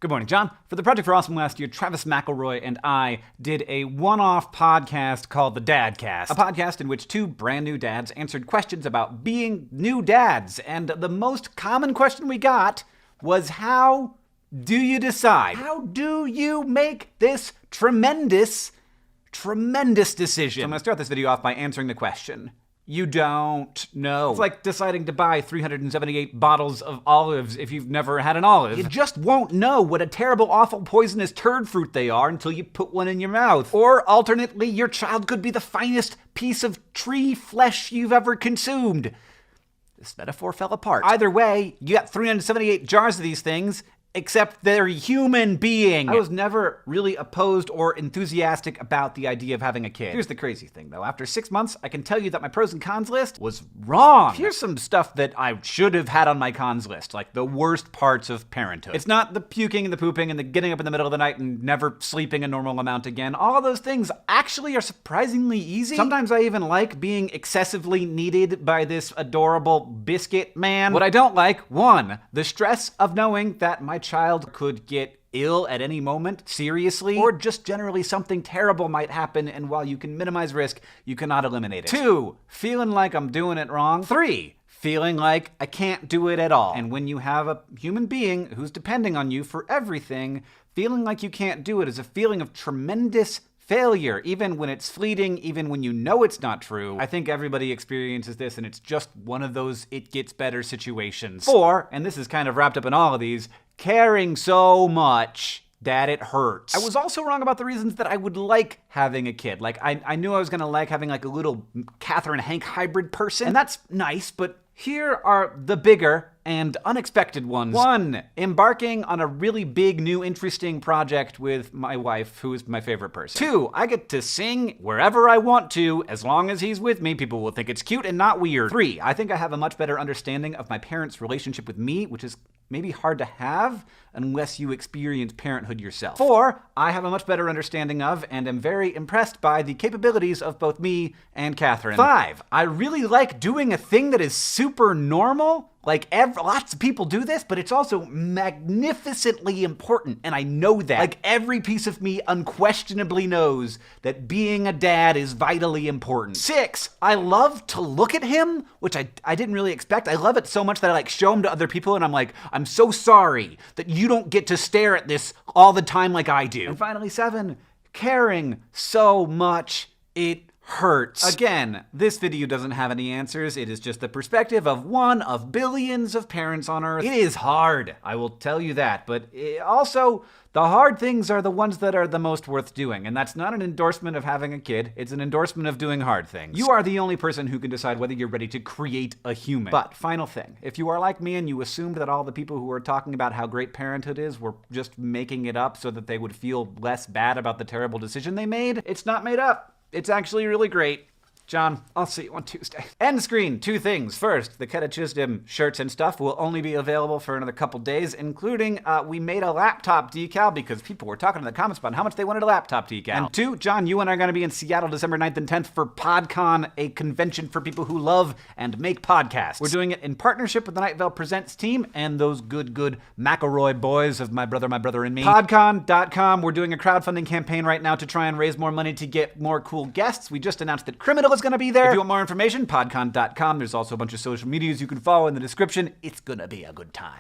Good morning, John. For the Project for Awesome last year, Travis McElroy and I did a one-off podcast called the Dadcast, a podcast in which two brand new dads answered questions about being new dads. And the most common question we got was, how do you decide? How do you make this tremendous decision? So I'm going to start this video off by answering the question. You don't know. It's like deciding to buy 378 bottles of olives if you've never had an olive. You just won't know what a terrible, awful, poisonous turd fruit they are until you put one in your mouth. Or alternately, your child could be the finest piece of tree flesh you've ever consumed. This metaphor fell apart. Either way, you got 378 jars of these things, except they're human beings. I was never really opposed or enthusiastic about the idea of having a kid. Here's the crazy thing, though. After 6 months, I can tell you that my pros and cons list was wrong. Here's some stuff that I should have had on my cons list, like the worst parts of parenthood. It's not the puking and the pooping and the getting up in the middle of the night and never sleeping a normal amount again. All of those things actually are surprisingly easy. Sometimes I even like being excessively needed by this adorable biscuit man. What I don't like, one, the stress of knowing that my child could get ill at any moment, seriously, or just generally something terrible might happen, and while you can minimize risk, you cannot eliminate it. 2, feeling like I'm doing it wrong. 3, feeling like I can't do it at all. And when you have a human being who's depending on you for everything, feeling like you can't do it is a feeling of tremendous failure, even when it's fleeting, even when you know it's not true. I think everybody experiences this, and it's just one of those it gets better situations. 4, and this is kind of wrapped up in all of these, caring so much that it hurts. I was also wrong about the reasons that I would like having a kid. Like, I knew I was gonna like having like a little Catherine Hank hybrid person, and that's nice, but here are the bigger and unexpected ones. 1, embarking on a really big, new, interesting project with my wife, who is my favorite person. 2, I get to sing wherever I want to, as long as he's with me. People will think it's cute and not weird. 3, I think I have a much better understanding of my parents' relationship with me, which is maybe hard to have unless you experience parenthood yourself. 4, I have a much better understanding of and am very impressed by the capabilities of both me and Catherine. 5, I really like doing a thing that is super normal. Like, lots of people do this, but it's also magnificently important, and I know that. Like, every piece of me unquestionably knows that being a dad is vitally important. 6, I love to look at him, which I didn't really expect. I love it so much that I, like, show him to other people, and I'm like, I'm so sorry that you don't get to stare at this all the time like I do. And finally, 7, caring so much it hurts. Again, this video doesn't have any answers. It is just the perspective of one of billions of parents on Earth. It is hard, I will tell you that, but also, the hard things are the ones that are the most worth doing, and that's not an endorsement of having a kid, it's an endorsement of doing hard things. You are the only person who can decide whether you're ready to create a human. But, final thing, if you are like me and you assumed that all the people who are talking about how great parenthood is were just making it up so that they would feel less bad about the terrible decision they made, it's not made up. It's actually really great. John, I'll see you on Tuesday. End screen, 2 things. First, the Catechism shirts and stuff will only be available for another couple days, including we made a laptop decal because people were talking in the comments about how much they wanted a laptop decal. And 2, John, you and I are going to be in Seattle December 9th and 10th for PodCon, a convention for people who love and make podcasts. We're doing it in partnership with the Night Vale Presents team and those good McElroy boys of My Brother, and Me. Podcon.com, we're doing a crowdfunding campaign right now to try and raise more money to get more cool guests. We just announced that Criminal is going to be there. If you want more information, podcon.com. There's also a bunch of social medias you can follow in the description. It's gonna be a good time.